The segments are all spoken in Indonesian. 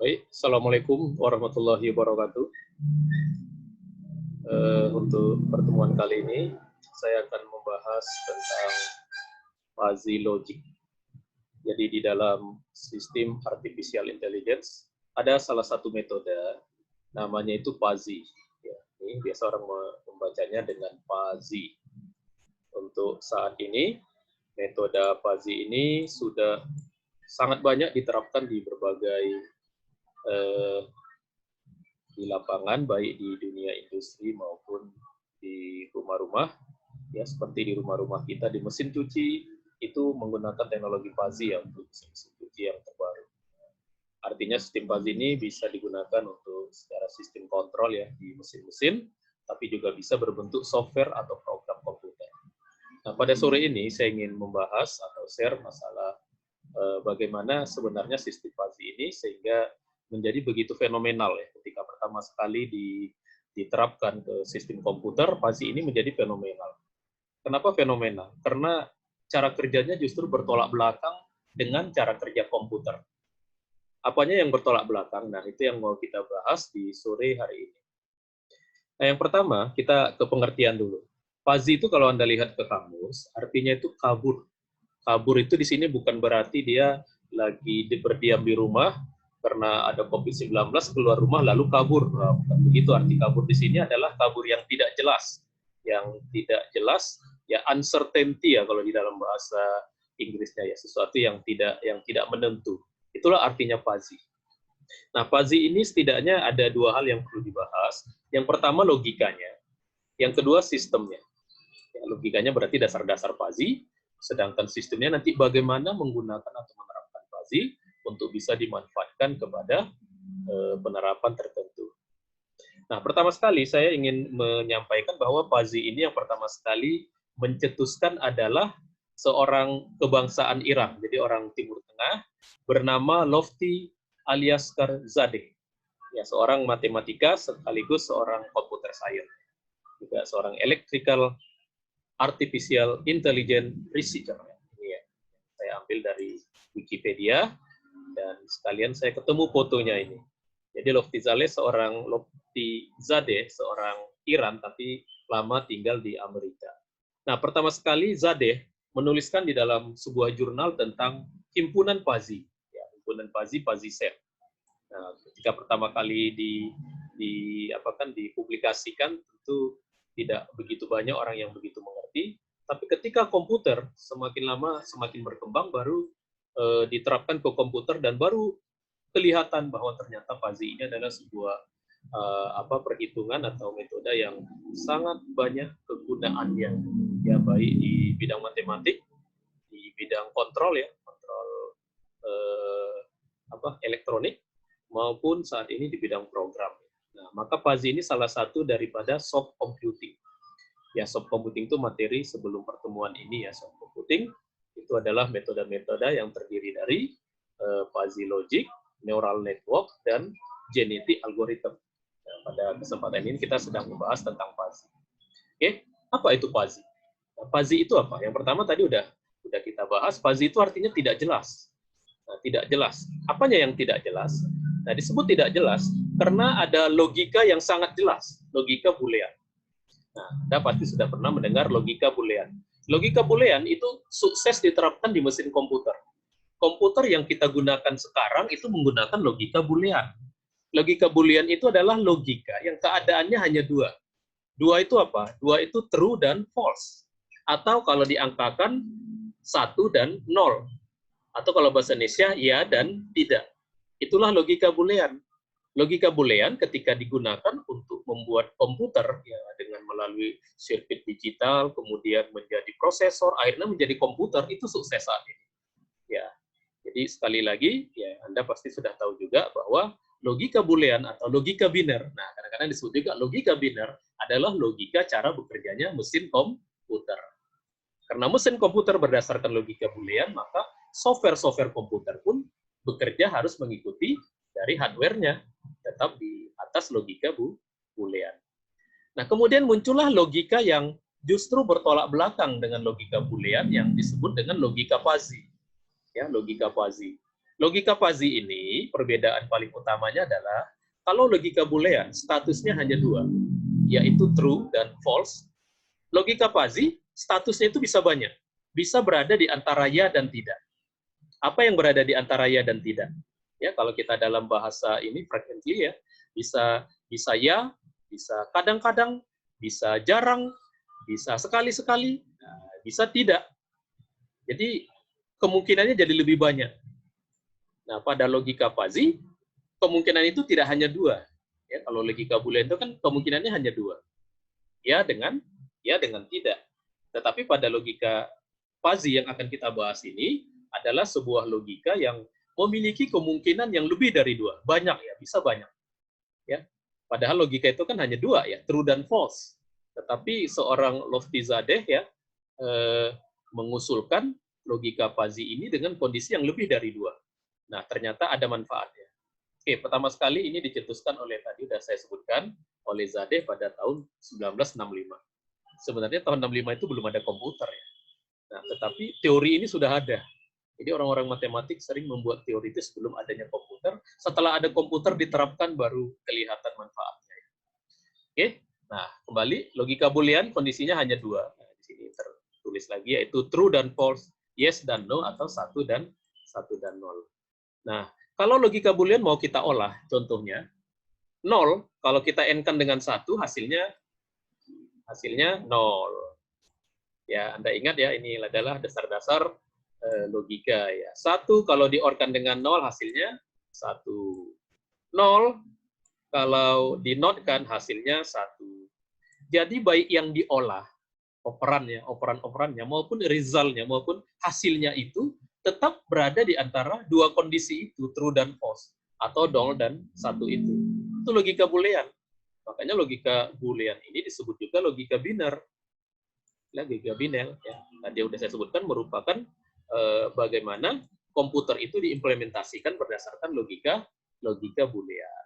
Baik, Assalamualaikum warahmatullahi wabarakatuh. Untuk pertemuan kali ini, saya akan membahas tentang fuzzy logic. Jadi di dalam sistem artificial intelligence, ada salah satu metode, namanya itu fuzzy. Ya, ini biasa orang membacanya dengan fuzzy. Untuk saat ini, metode fuzzy ini sudah sangat banyak diterapkan di berbagai di lapangan, baik di dunia industri maupun di rumah-rumah, ya seperti di rumah-rumah kita di mesin cuci itu menggunakan teknologi fuzzy ya untuk mesin cuci yang terbaru. Artinya sistem fuzzy ini bisa digunakan untuk secara sistem kontrol ya di mesin-mesin, tapi juga bisa berbentuk software atau program komputer. Nah, pada sore ini saya ingin membahas atau share masalah bagaimana sebenarnya sistem fuzzy ini sehingga menjadi begitu fenomenal ya ketika pertama sekali diterapkan ke sistem komputer, fuzzy ini menjadi fenomenal. Kenapa fenomenal? Karena cara kerjanya justru bertolak belakang dengan cara kerja komputer. Apanya yang bertolak belakang? Nah, itu yang mau kita bahas di sore hari ini. Nah, yang pertama, kita ke pengertian dulu. Fuzzy itu kalau Anda lihat ke kamus, artinya itu kabur. Kabur itu di sini bukan berarti dia lagi berdiam di rumah, karena ada COVID-19 keluar rumah lalu kabur. Nah, bukan begitu, arti kabur di sini adalah kabur yang tidak jelas. Yang tidak jelas, ya uncertainty ya kalau di dalam bahasa Inggrisnya ya, sesuatu yang tidak menentu. Itulah artinya fuzzy. Nah, fuzzy ini setidaknya ada dua hal yang perlu dibahas. Yang pertama logikanya, yang kedua sistemnya. Ya, logikanya berarti dasar-dasar fuzzy, sedangkan sistemnya nanti bagaimana menggunakan atau menerapkan fuzzy untuk bisa dimanfaatkan kepada penerapan tertentu. Nah, pertama sekali saya ingin menyampaikan bahwa fuzzy ini yang pertama sekali mencetuskan adalah seorang kebangsaan Iran, jadi orang Timur Tengah, bernama Lofty Aliasgarzadeh. Ya, seorang matematika sekaligus seorang computer science, juga seorang electrical artificial intelligence researcher. Ini ya, saya ambil dari Wikipedia. Dan sekalian saya ketemu fotonya ini. Jadi Lofty Zadeh seorang Iran tapi lama tinggal di Amerika. Nah, pertama sekali Zadeh menuliskan di dalam sebuah jurnal tentang himpunan fuzzy, ya, himpunan fuzzy set. Nah, ketika pertama kali dipublikasikan tentu tidak begitu banyak orang yang begitu mengerti, tapi ketika komputer semakin lama semakin berkembang baru diterapkan ke komputer dan baru kelihatan bahwa ternyata fuzzy ini adalah sebuah perhitungan atau metode yang sangat banyak kegunaannya, ya baik di bidang matematik, di bidang kontrol ya, kontrol elektronik, maupun saat ini di bidang program. Nah, maka fuzzy ini salah satu daripada soft computing. Ya, soft computing itu materi sebelum pertemuan ini ya, soft computing itu adalah metode-metode yang terdiri dari fuzzy logic, neural network, dan genetic algorithm. Nah, pada kesempatan ini kita sedang membahas tentang fuzzy. Oke, apa itu fuzzy? Nah, fuzzy itu apa? Yang pertama tadi udah kita bahas, fuzzy itu artinya tidak jelas. Nah, tidak jelas. Apanya yang tidak jelas? Nah, disebut tidak jelas karena ada logika yang sangat jelas, logika Boolean. Nah, Anda pasti sudah pernah mendengar logika Boolean. Logika Boolean itu sukses diterapkan di mesin komputer. Komputer yang kita gunakan sekarang itu menggunakan logika Boolean. Logika Boolean itu adalah logika yang keadaannya hanya dua. Dua itu apa? Dua itu true dan false. Atau kalau diangkakan 1 dan 0. Atau kalau bahasa Indonesia, ya dan tidak. Itulah logika Boolean. Logika Boolean ketika digunakan untuk membuat komputer ya dengan melalui sirkuit digital, kemudian menjadi prosesor, akhirnya menjadi komputer, itu sukses saat ini. Ya. Jadi sekali lagi ya Anda pasti sudah tahu juga bahwa logika Boolean atau logika biner. Nah, kadang-kadang disebut juga logika biner adalah logika cara bekerjanya mesin komputer. Karena mesin komputer berdasarkan logika Boolean, maka software-software komputer pun bekerja harus mengikuti dari hardware-nya, tetap di atas logika Boolean. Nah, kemudian muncullah logika yang justru bertolak belakang dengan logika Boolean yang disebut dengan logika fuzzy. Ya, logika fuzzy. Logika fuzzy ini, perbedaan paling utamanya adalah, kalau logika boolean, statusnya hanya dua, yaitu true dan false. Logika fuzzy, statusnya itu bisa banyak. Bisa berada di antara ya dan tidak. Apa yang berada di antara ya dan tidak? Ya, kalau kita dalam bahasa ini frequently ya, bisa ya, bisa kadang-kadang, bisa jarang, bisa sekali-sekali, bisa tidak. Jadi kemungkinannya jadi lebih banyak. Nah, pada logika fuzzy, kemungkinan itu tidak hanya dua. Ya, kalau logika boolean itu kan kemungkinannya hanya dua. Ya dengan tidak. Tetapi pada logika fuzzy yang akan kita bahas ini adalah sebuah logika yang memiliki kemungkinan yang lebih dari dua. Banyak ya, bisa banyak. Ya. Padahal logika itu kan hanya dua ya, true dan false. Tetapi seorang Loftizadeh ya mengusulkan logika fuzzy ini dengan kondisi yang lebih dari dua. Nah, ternyata ada manfaatnya. Oke, pertama sekali ini dicetuskan oleh, tadi sudah saya sebutkan, oleh Zadeh pada tahun 1965. Sebenarnya tahun 65 itu belum ada komputer ya. Nah, tetapi teori ini sudah ada. Jadi orang-orang matematik sering membuat teori itu sebelum adanya komputer. Setelah ada komputer diterapkan baru kelihatan manfaatnya. Oke, nah kembali logika boolean kondisinya hanya dua. Nah, di sini tertulis lagi yaitu true dan false, yes dan no, atau satu dan nol. Nah, kalau logika boolean mau kita olah, contohnya 0, kalau kita n-kan dengan 1, hasilnya 0. Ya, Anda ingat ya, ini adalah dasar-dasar logika ya. 1 kalau di-or-kan dengan 0, hasilnya 1. 0 kalau di-not-kan hasilnya 1. Jadi baik yang diolah, operan-operannya maupun result-nya maupun hasilnya itu tetap berada di antara dua kondisi itu, true dan false, atau 0 dan 1 itu. Itu logika boolean. Makanya logika boolean ini disebut juga logika biner. Logika biner, ya. Tadi sudah saya sebutkan, merupakan bagaimana komputer itu diimplementasikan berdasarkan logika boolean.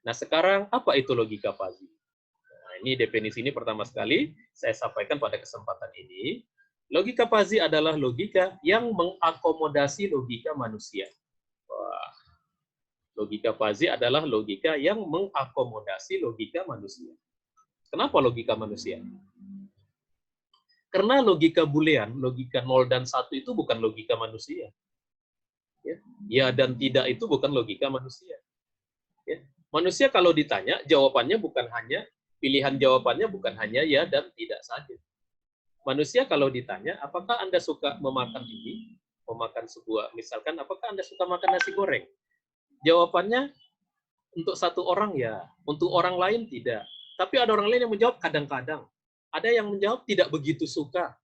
Nah, sekarang apa itu logika fuzzy? Nah, ini definisi ini pertama sekali saya sampaikan pada kesempatan ini. Logika fuzzy adalah logika yang mengakomodasi logika manusia. Wah, logika fuzzy adalah logika yang mengakomodasi logika manusia. Kenapa logika manusia? Karena logika boolean, logika 0 dan 1 itu bukan logika manusia. Ya dan tidak itu bukan logika manusia. Ya. Manusia kalau ditanya, jawabannya bukan hanya, pilihan jawabannya bukan hanya ya dan tidak saja. Manusia kalau ditanya, apakah Anda suka memakan ini? Memakan sebuah, misalkan, apakah Anda suka makan nasi goreng? Jawabannya, untuk satu orang ya, untuk orang lain tidak. Tapi ada orang lain yang menjawab kadang-kadang. Ada yang menjawab tidak begitu suka.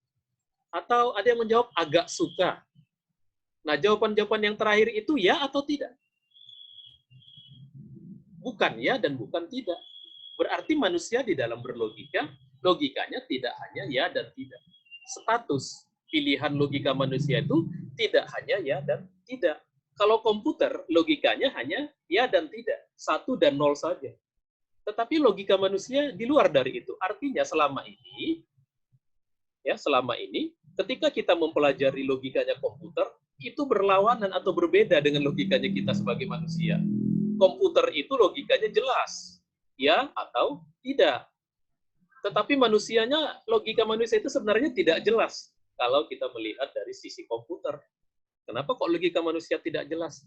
Atau ada yang menjawab agak suka. Nah, jawaban-jawaban yang terakhir itu ya atau tidak? Bukan ya dan bukan tidak. Berarti manusia di dalam berlogika, logikanya tidak hanya ya dan tidak. Status pilihan logika manusia itu tidak hanya ya dan tidak. Kalau komputer, logikanya hanya ya dan tidak. 1 dan 0 saja. Tetapi logika manusia di luar dari itu. Artinya selama ini, ketika kita mempelajari logikanya komputer, itu berlawanan atau berbeda dengan logikanya kita sebagai manusia. Komputer itu logikanya jelas, ya atau tidak. Tetapi manusianya, logika manusia itu sebenarnya tidak jelas kalau kita melihat dari sisi komputer. Kenapa kok logika manusia tidak jelas?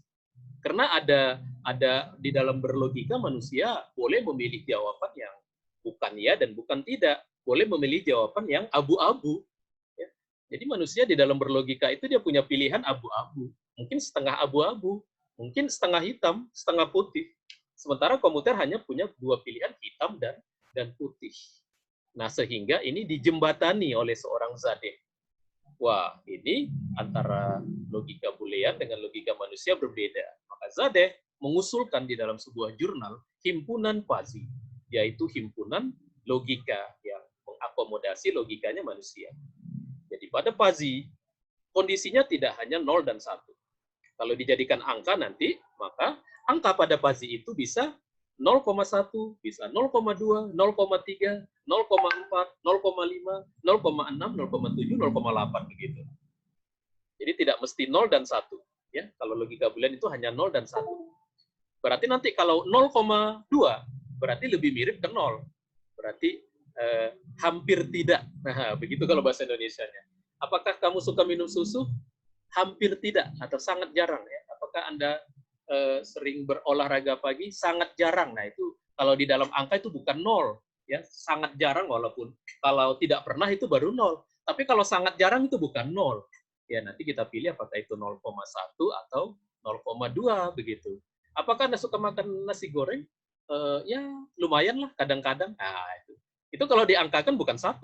Karena ada di dalam berlogika manusia boleh memilih jawaban yang bukan ya dan bukan tidak, boleh memilih jawaban yang abu-abu. Ya. Jadi manusia di dalam berlogika itu dia punya pilihan abu-abu, mungkin setengah abu-abu, mungkin setengah hitam, setengah putih. Sementara komputer hanya punya dua pilihan, hitam dan putih. Nah, sehingga ini dijembatani oleh seorang Zadeh. Wah, ini antara logika boolean dengan logika manusia berbeda. Maka Zadeh mengusulkan di dalam sebuah jurnal himpunan fuzzy, yaitu himpunan logika yang mengakomodasi logikanya manusia. Jadi pada fuzzy, kondisinya tidak hanya 0 dan 1. Kalau dijadikan angka nanti, maka angka pada fuzzy itu bisa 0,1, bisa 0,2, 0,3, 0,4, 0,5, 0,6, 0,7, 0,8 begitu. Jadi tidak mesti 0 dan 1. Ya, kalau logika Boolean itu hanya 0 dan 1. Berarti nanti kalau 0,2 berarti lebih mirip ke 0. Berarti hampir tidak. Nah, begitu kalau bahasa Indonesianya. Apakah kamu suka minum susu? Hampir tidak atau sangat jarang ya. Apakah Anda sering berolahraga pagi? Sangat jarang. Nah, itu kalau di dalam angka itu bukan 0 ya, sangat jarang, walaupun kalau tidak pernah itu baru 0. Tapi kalau sangat jarang itu bukan 0. Ya, nanti kita pilih apakah itu 0,1 atau 0,2 begitu. Apakah Anda suka makan nasi goreng? Ya, lumayan lah kadang-kadang. Nah, itu kalau diangkakan bukan 1.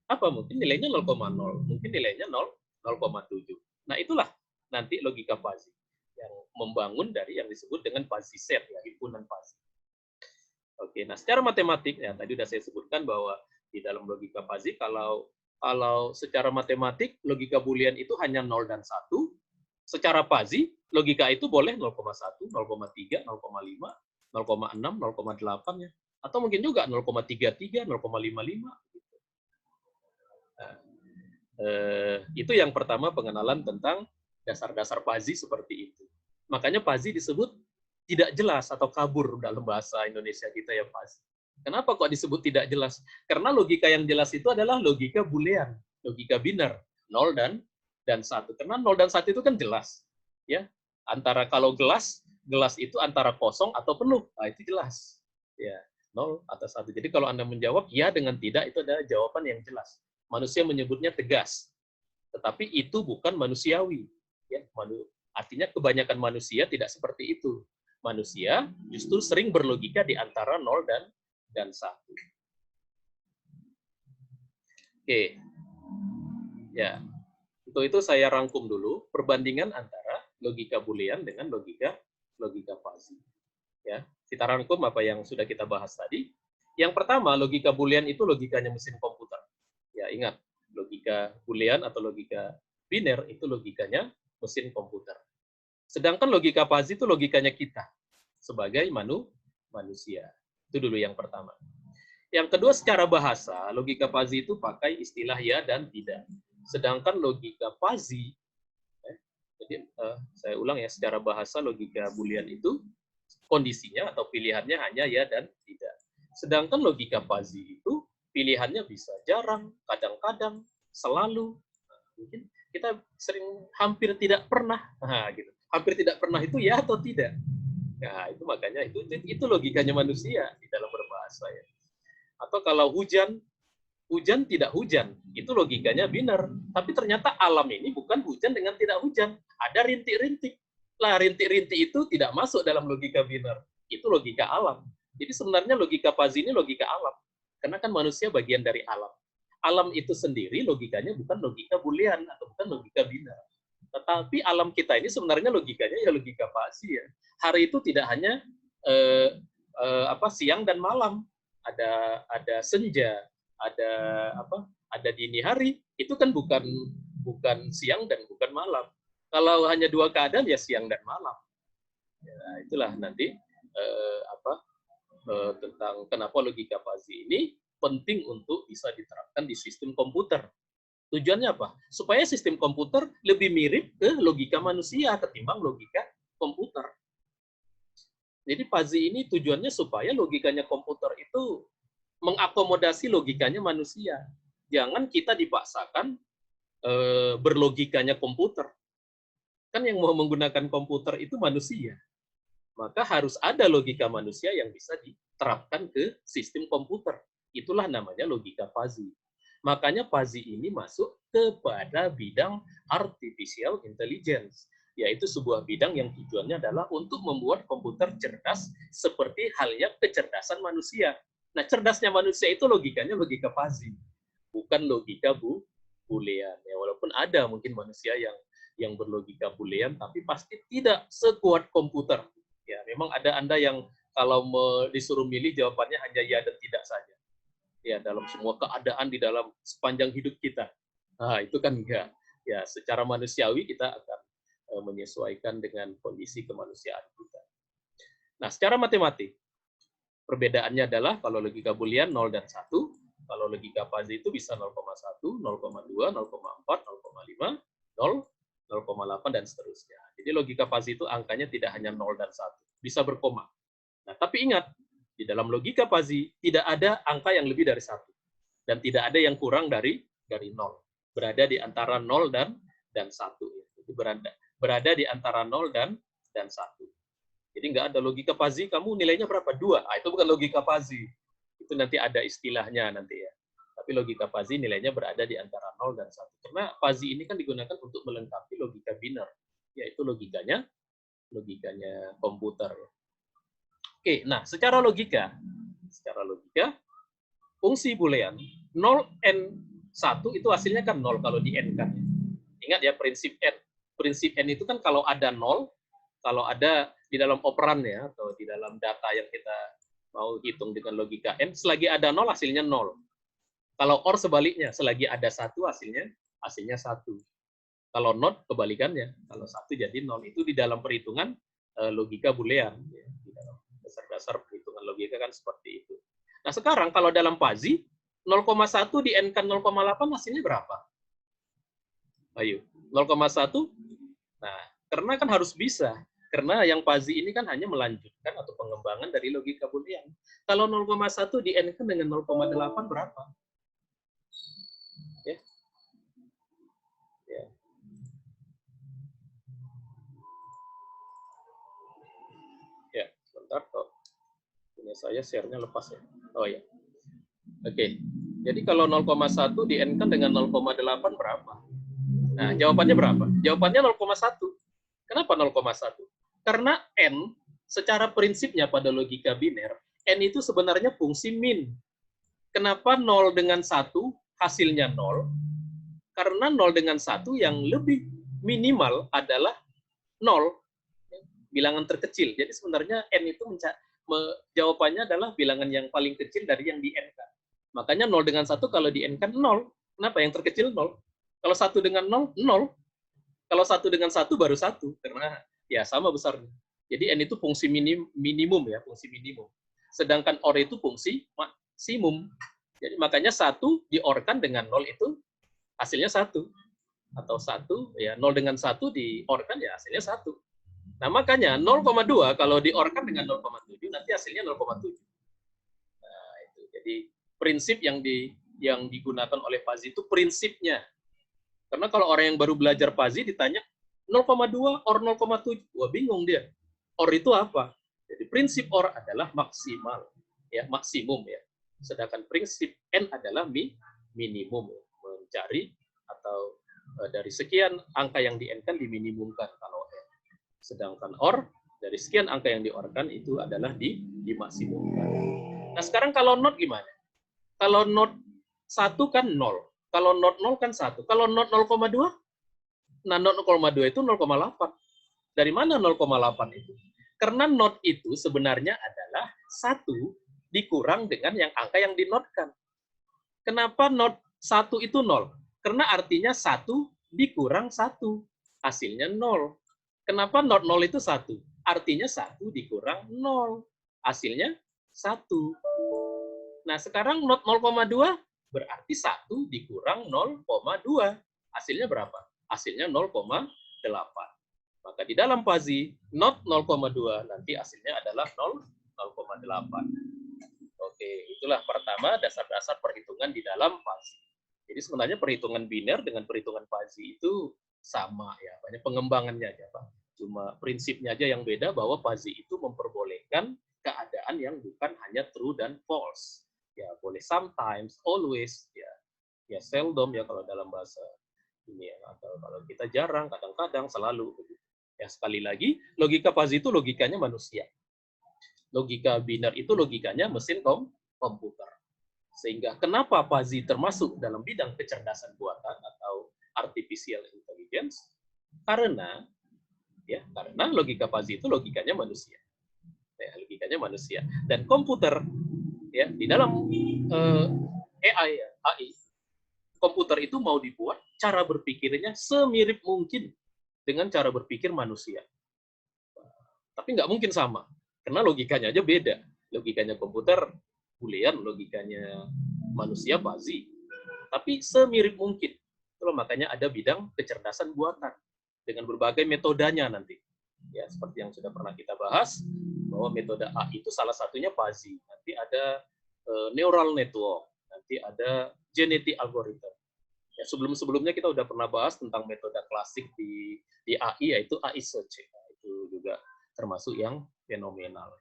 Apa? Mungkin nilainya 0,0, mungkin nilainya 0,7. Nah, itulah nanti logika fuzzy yang membangun dari yang disebut dengan fuzzy set, ya, himpunan fuzzy. Oke, nah secara matematik, ya tadi sudah saya sebutkan bahwa di dalam logika fuzzy, kalau secara matematik, logika Boolean itu hanya 0 dan 1. Secara fuzzy, logika itu boleh 0,1, 0,3, 0,5, 0,6, 0,8 ya. Atau mungkin juga 0,33, 0,55. Nah, itu yang pertama, pengenalan tentang dasar-dasar fuzzy seperti itu. Makanya fuzzy disebut tidak jelas atau kabur dalam bahasa Indonesia kita ya, fuzzy. Kenapa kok disebut tidak jelas? Karena logika yang jelas itu adalah logika Boolean, logika biner, 0 dan 1. Karena 0 dan 1 itu kan jelas. Ya, antara kalau gelas itu antara kosong atau penuh. Nah, itu jelas. Ya, 0 atau 1. Jadi kalau Anda menjawab ya dengan tidak, itu adalah jawaban yang jelas. Manusia menyebutnya tegas. Tetapi itu bukan manusiawi. Ya, artinya kebanyakan manusia tidak seperti itu. Manusia justru sering berlogika di antara 0 dan 1. Oke. Ya. Untuk itu saya rangkum dulu perbandingan antara logika Boolean dengan logika fuzzy. Ya, kita rangkum apa yang sudah kita bahas tadi. Yang pertama, logika Boolean itu logikanya mesin komputer. Ya, ingat, logika Boolean atau logika biner itu logikanya mesin komputer. Sedangkan logika fuzzy itu logikanya kita sebagai manusia. Itu dulu yang pertama. Yang kedua, secara bahasa, logika fuzzy itu pakai istilah ya dan tidak. Sedangkan logika fuzzy, jadi saya ulang ya, secara bahasa logika Boolean itu kondisinya atau pilihannya hanya ya dan tidak. Sedangkan logika fuzzy itu pilihannya bisa jarang, kadang-kadang, selalu. Mungkin kita sering hampir tidak pernah, nah, gitu. Hampir tidak pernah itu ya atau tidak. Nah, itu makanya itu logikanya manusia di dalam berbahasa ya. Atau kalau hujan tidak hujan, itu logikanya biner. Tapi ternyata alam ini bukan hujan dengan tidak hujan. Ada rintik-rintik. Lah, rintik-rintik itu tidak masuk dalam logika biner. Itu logika alam. Jadi sebenarnya logika fuzzy ini logika alam. Karena kan manusia bagian dari alam. Alam itu sendiri logikanya bukan logika Boolean atau bukan logika biner. Tetapi alam kita ini sebenarnya logikanya ya logika fuzzy ya. Hari itu tidak hanya siang dan malam. Ada senja, ada dini hari, itu kan bukan siang dan bukan malam. Kalau hanya dua keadaan ya siang dan malam. Ya, itulah nanti tentang kenapa logika fuzzy ini penting untuk bisa diterapkan di sistem komputer. Tujuannya apa? Supaya sistem komputer lebih mirip ke logika manusia ketimbang logika komputer. Jadi fuzzy ini tujuannya supaya logikanya komputer itu mengakomodasi logikanya manusia. Jangan kita dipaksakan berlogikanya komputer. Kan yang mau menggunakan komputer itu manusia. Maka harus ada logika manusia yang bisa diterapkan ke sistem komputer. Itulah namanya logika fuzzy. Makanya fuzzy ini masuk kepada bidang artificial intelligence, yaitu sebuah bidang yang tujuannya adalah untuk membuat komputer cerdas seperti halnya kecerdasan manusia. Nah, cerdasnya manusia itu logikanya logika fuzzy, bukan logika Boolean. Ya, walaupun ada mungkin manusia yang berlogika Boolean, tapi pasti tidak sekuat komputer. Ya, memang ada Anda yang kalau disuruh milih jawabannya hanya ya dan tidak saja. Ya, dalam semua keadaan di dalam sepanjang hidup kita. Nah, itu kan enggak. Ya, secara manusiawi kita akan menyesuaikan dengan kondisi kemanusiaan kita. Nah, secara matematik, perbedaannya adalah kalau logika Boolean 0 dan 1, kalau logika fuzzy itu bisa 0,1, 0,2, 0,4, 0,5, 0, 0,8 dan seterusnya. Jadi logika fuzzy itu angkanya tidak hanya 0 dan 1, bisa berkoma. Nah, tapi ingat, di dalam logika fuzzy tidak ada angka yang lebih dari 1 dan tidak ada yang kurang dari 0. Berada di antara 0 dan 1. Itu berada di antara 0 dan 1. Jadi nggak ada logika fuzzy, kamu nilainya berapa? 2. Ah, itu bukan logika fuzzy. Itu nanti ada istilahnya nanti ya. Tapi logika fuzzy nilainya berada di antara 0 dan 1. Karena fuzzy ini kan digunakan untuk melengkapi logika biner, yaitu logikanya komputer. Oke, nah secara logika, fungsi boolean 0 n 1 itu hasilnya kan 0 kalau di n kan. Ingat ya prinsip n. Prinsip n itu kan kalau ada 0, kalau ada di dalam operan ya, atau di dalam data yang kita mau hitung dengan logika n, selagi ada 0 hasilnya 0. Kalau OR sebaliknya, selagi ada 1 hasilnya 1. Kalau not kebalikannya, kalau 1 jadi 0. Itu di dalam perhitungan logika boolean. Ya. Di dalam dasar-dasar perhitungan logika kan seperti itu. Nah sekarang kalau dalam fuzzy, 0,1 di n-kan 0,8 hasilnya berapa? Ayo, 0,1. Nah, karena kan harus bisa. Karena yang fuzzy ini kan hanya melanjutkan atau pengembangan dari logika boolean. Kalau 0,1 di n-kan dengan 0,8 berapa? Ya. Ya. Ya, sebentar kok. Punya saya share-nya lepas ya. Oh ya. Oke. Jadi kalau 0,1 di n-kan dengan 0,8 berapa? Nah, jawabannya berapa? Jawabannya 0,1. Kenapa 0,1? Karena n secara prinsipnya pada logika biner, n itu sebenarnya fungsi min. Kenapa 0 dengan 1 hasilnya 0? Karena 0 dengan 1 yang lebih minimal adalah 0, bilangan terkecil. Jadi sebenarnya n itu jawabannya adalah bilangan yang paling kecil dari yang di n-kan. Makanya 0 dengan 1 kalau di n-kan 0. Kenapa? Yang terkecil 0. Kalau 1 dengan 0, 0. Kalau 1 dengan 1 baru 1. Karena ya sama besarnya. Jadi n itu fungsi minimum ya, fungsi minimum. Sedangkan OR itu fungsi maksimum. Jadi makanya 1 di-OR-kan dengan 0 itu hasilnya 1. Atau 1, ya 0 dengan 1 di-OR-kan ya hasilnya 1. Nah makanya 0,2 kalau di-OR-kan dengan 0,7 nanti hasilnya 0,7. Nah itu. Jadi prinsip yang digunakan oleh fuzzy itu prinsipnya. Karena kalau orang yang baru belajar fuzzy ditanya 0,2 or 0,7, wah bingung dia. OR itu apa? Jadi prinsip OR adalah maksimal, ya maksimum ya. Sedangkan prinsip N adalah minimum, mencari atau dari sekian angka yang di N-kan diminimumkan kalau N. Sedangkan OR dari sekian angka yang di-OR-kan itu adalah dimaksimumkan. Nah sekarang kalau not gimana? Kalau not 1 kan 0. Kalau not 0 kan 1. Kalau not 0,2? Nah, not 0,2 itu 0,8. Dari mana 0,8 itu? Karena not itu sebenarnya adalah 1 dikurang dengan yang angka yang dinotkan. Kenapa not 1 itu 0? Karena artinya 1 dikurang 1. Hasilnya 0. Kenapa not 0 itu 1? Artinya 1 dikurang 0. Hasilnya 1. Nah, sekarang not 0,2 berarti 1 dikurang 0,2. Hasilnya berapa? Hasilnya 0,8. Maka di dalam fuzzy, not 0,2 nanti hasilnya adalah 0,8. Oke, itulah pertama dasar-dasar perhitungan di dalam fuzzy. Jadi sebenarnya perhitungan biner dengan perhitungan fuzzy itu sama ya, banyak pengembangannya aja Pak. Cuma prinsipnya aja yang beda bahwa fuzzy itu memperbolehkan keadaan yang bukan hanya true dan false. Ya, boleh sometimes, always, ya seldom ya kalau dalam bahasa ini ya, atau kalau kita jarang, kadang-kadang, selalu. Ya sekali lagi, logika fuzzy itu logikanya manusia. Logika biner itu logikanya mesin komputer. Sehingga kenapa fuzzy termasuk dalam bidang kecerdasan buatan atau artificial intelligence? Karena logika fuzzy itu logikanya manusia. Ya, logikanya manusia. Dan komputer ya di dalam AI, komputer itu mau dibuat cara berpikirnya semirip mungkin dengan cara berpikir manusia. Tapi nggak mungkin sama, karena logikanya aja beda. Logikanya komputer boolean, logikanya manusia fuzzy. Tapi semirip mungkin. Itulah makanya ada bidang kecerdasan buatan. dengan berbagai metodenya nanti. Ya, seperti yang sudah pernah kita bahas, bahwa metode A itu salah satunya Fuzzy. Nanti ada neural network, nanti ada genetic algorithm. Ya, sebelum-sebelumnya kita udah pernah bahas tentang metode klasik di AI, yaitu AI search. Nah, itu juga termasuk yang fenomenal.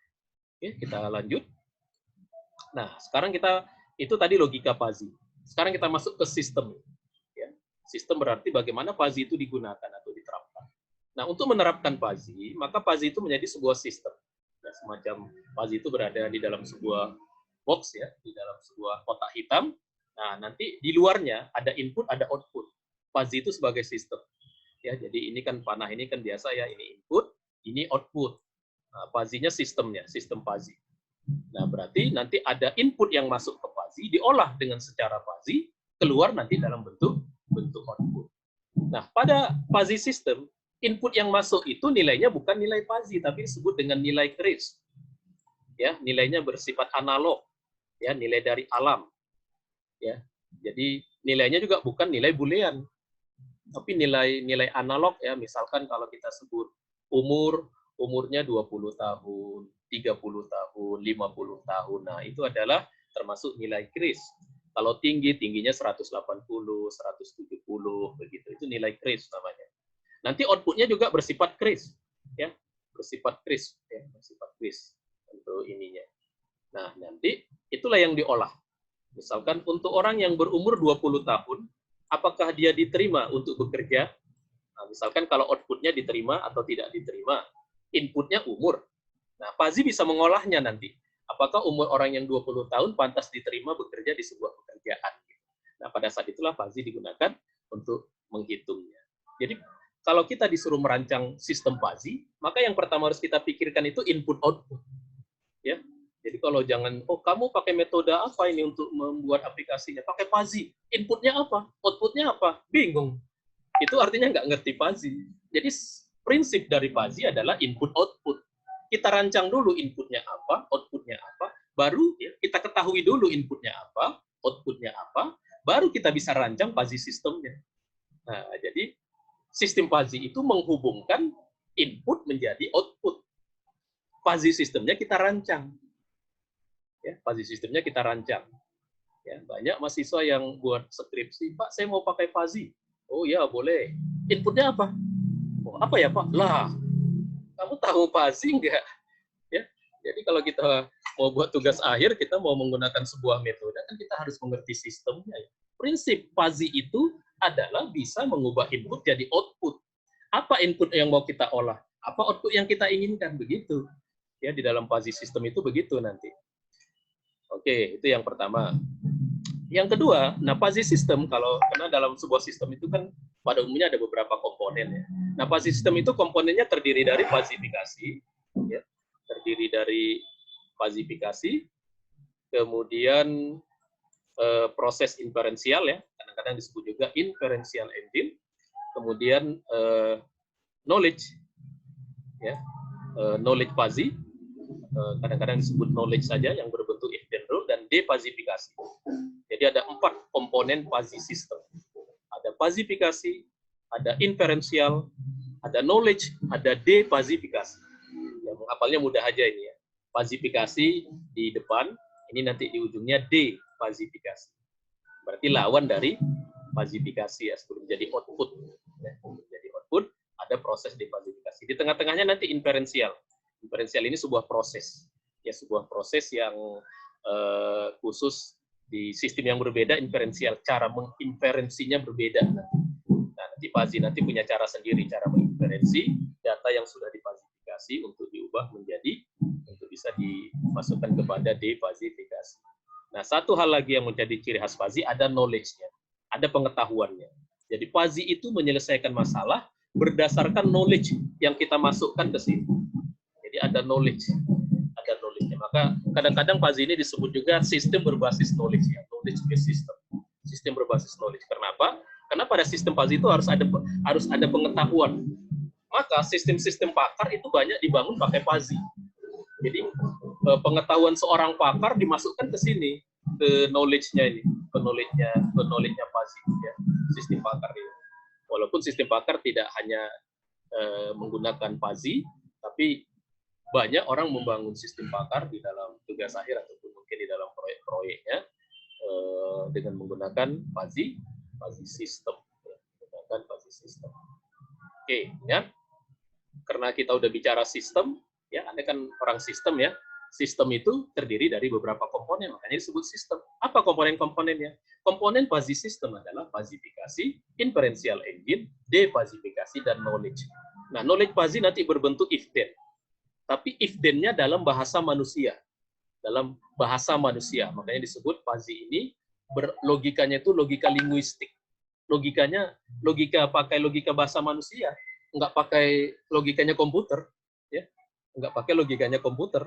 Oke, kita lanjut. Nah, sekarang itu tadi logika Fuzzy. Sekarang kita masuk ke sistem. Ya. Sistem berarti bagaimana Fuzzy itu digunakan atau diterapkan. Nah, untuk menerapkan Fuzzy, maka Fuzzy itu menjadi sebuah sistem. Nah, semacam Fuzzy itu berada di dalam sebuah box, ya, di dalam sebuah kotak hitam. Nah, nanti di luarnya ada input, ada output. Fuzzy itu sebagai sistem. Ya, jadi ini kan panah ini kan biasa ya, ini input, ini output. Nah, Fuzzy-nya sistemnya, sistem Fuzzy. Nah, berarti nanti ada input yang masuk ke Fuzzy, diolah dengan secara Fuzzy, keluar nanti dalam bentuk output. Nah, pada Fuzzy system, input yang masuk itu nilainya bukan nilai Fuzzy, tapi disebut dengan nilai Kris. Ya, nilainya bersifat analog, ya, nilai dari alam. Ya, jadi nilainya juga bukan nilai boolean, tapi nilai analog, ya. Misalkan kalau kita sebut umurnya 20 tahun, 30 tahun, 50 tahun. Nah, itu adalah termasuk nilai Kris. Kalau tingginya 180, 170, begitu. Itu nilai Kris namanya. Nanti outputnya juga bersifat Kris, ya, bersifat Kris, ya, bersifat Kris untuk ininya. Nah, nanti itulah yang diolah. Misalkan untuk orang yang berumur 20 tahun, apakah dia diterima untuk bekerja? Nah, misalkan kalau outputnya diterima atau tidak diterima, inputnya umur. Nah, Fuzzy bisa mengolahnya nanti. Apakah umur orang yang 20 tahun pantas diterima bekerja di sebuah pekerjaan? Nah, pada saat itulah Fuzzy digunakan untuk menghitungnya. Jadi, kalau kita disuruh merancang sistem Fuzzy, maka yang pertama harus kita pikirkan itu input-output. Ya, jadi kalau jangan, oh kamu pakai metode apa ini untuk membuat aplikasinya? Pakai Fuzzy. Inputnya apa? Outputnya apa? Bingung. Itu artinya nggak ngerti Fuzzy. Jadi prinsip dari Fuzzy adalah input-output. Kita rancang dulu inputnya apa, outputnya apa, baru ya, kita ketahui dulu inputnya apa, outputnya apa, baru kita bisa rancang Fuzzy sistemnya. Nah, jadi sistem Fuzzy itu menghubungkan input menjadi output. Fuzzy sistemnya kita rancang. Ya, Fuzzy sistemnya kita rancang. Ya, banyak mahasiswa yang buat skripsi, Pak, saya mau pakai Fuzzy. Oh ya, boleh. Inputnya apa? Oh, apa ya, Pak? Lah, kamu tahu Fuzzy enggak? Ya, jadi kalau kita mau buat tugas akhir, kita mau menggunakan sebuah metode, kan kita harus mengerti sistemnya. Ya. Prinsip Fuzzy itu adalah bisa mengubah input jadi output. Apa input yang mau kita olah? Apa output yang kita inginkan? Begitu. Ya, di dalam Fuzzy system itu begitu nanti. Oke, itu yang pertama. Yang kedua, nah Fuzzy system, karena dalam sebuah sistem itu kan pada umumnya ada beberapa komponen ya. Nah, Fuzzy system itu komponennya terdiri dari fazifikasi, ya, terdiri dari fazifikasi, kemudian proses inferensial ya, kadang-kadang disebut juga inferential engine, kemudian knowledge, ya, knowledge Fuzzy, kadang-kadang disebut knowledge saja yang berbentuk if then rule, dan defazifikasi. Jadi ada 4 komponen Fuzzy system. Ada fazifikasi, ada inferential, ada knowledge, ada defazifikasi. Ya, menghafalnya mudah aja ini ya. Fazifikasi di depan, ini nanti di ujungnya defazifikasi. Berarti lawan dari fazifikasi ya, sebelum jadi output. Ya, sebelum jadi output, ada proses defazifikasi. Di tengah-tengahnya nanti inferential. Inferential ini sebuah proses. Ya, sebuah proses yang khusus di sistem yang berbeda, inferential. Cara menginferensinya berbeda. Nah, nanti Fuzzy nanti punya cara sendiri, cara menginferensi data yang sudah difazifikasi untuk diubah menjadi, untuk bisa dimasukkan kepada defazifikasi. Nah, satu hal lagi yang menjadi ciri khas Fuzzy, ada knowledge-nya, ada pengetahuannya. Jadi Fuzzy itu menyelesaikan masalah berdasarkan knowledge yang kita masukkan ke sini. Jadi ada knowledge, ada knowledge-nya. Maka kadang-kadang Fuzzy ini disebut juga sistem berbasis knowledge, ya, knowledge-based system. Sistem berbasis knowledge. Kenapa? Karena pada sistem Fuzzy itu harus ada pengetahuan. Maka sistem-sistem pakar itu banyak dibangun pakai Fuzzy. Jadi pengetahuan seorang pakar dimasukkan ke sini, ke knowledge-nya ini, ke knowledge-nya Fuzzy, ya, sistem pakar ini. Walaupun sistem pakar tidak hanya menggunakan Fuzzy, tapi banyak orang membangun sistem pakar di dalam tugas akhir ataupun mungkin di dalam proyek-proyeknya dengan menggunakan Fuzzy system, menggunakan Fuzzy system. Oke, ya. Karena kita udah bicara sistem, ya, Anda kan orang sistem ya. Sistem itu terdiri dari beberapa komponen, makanya disebut sistem. Apa komponen-komponennya? Komponen Fuzzy system adalah fazifikasi, inferential engine, defazifikasi, dan knowledge. Nah, knowledge Fuzzy nanti berbentuk if-then. Tapi if-then-nya dalam bahasa manusia. Dalam bahasa manusia. Makanya disebut Fuzzy ini, logikanya itu logika linguistik. Logikanya, pakai logika bahasa manusia. Nggak pakai logikanya komputer. Ya, nggak pakai logikanya komputer.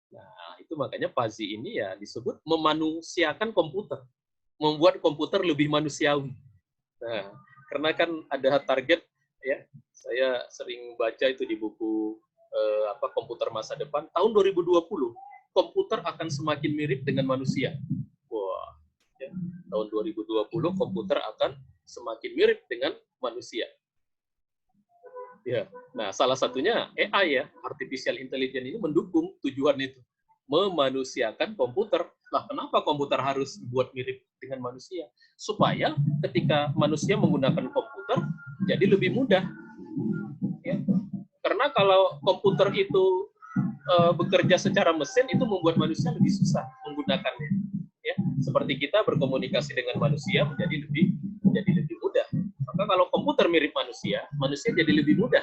Nah, itu makanya Fuzzy ini ya disebut memanusiakan komputer, membuat komputer lebih manusiawi. Nah, karena kan ada target ya, saya sering baca itu di buku komputer masa depan, tahun 2020 komputer akan semakin mirip dengan manusia. Wah, ya, tahun 2020 komputer akan semakin mirip dengan manusia. Ya, nah salah satunya AI ya, artificial intelligence ini mendukung tujuan itu, memanusiakan komputer. Lah, kenapa komputer harus dibuat mirip dengan manusia? Supaya ketika manusia menggunakan komputer, jadi lebih mudah. Ya. Karena kalau komputer itu bekerja secara mesin, itu membuat manusia lebih susah menggunakannya. Ya, seperti kita berkomunikasi dengan manusia menjadi lebih mudah. Maka kalau komputer mirip manusia, manusia jadi lebih mudah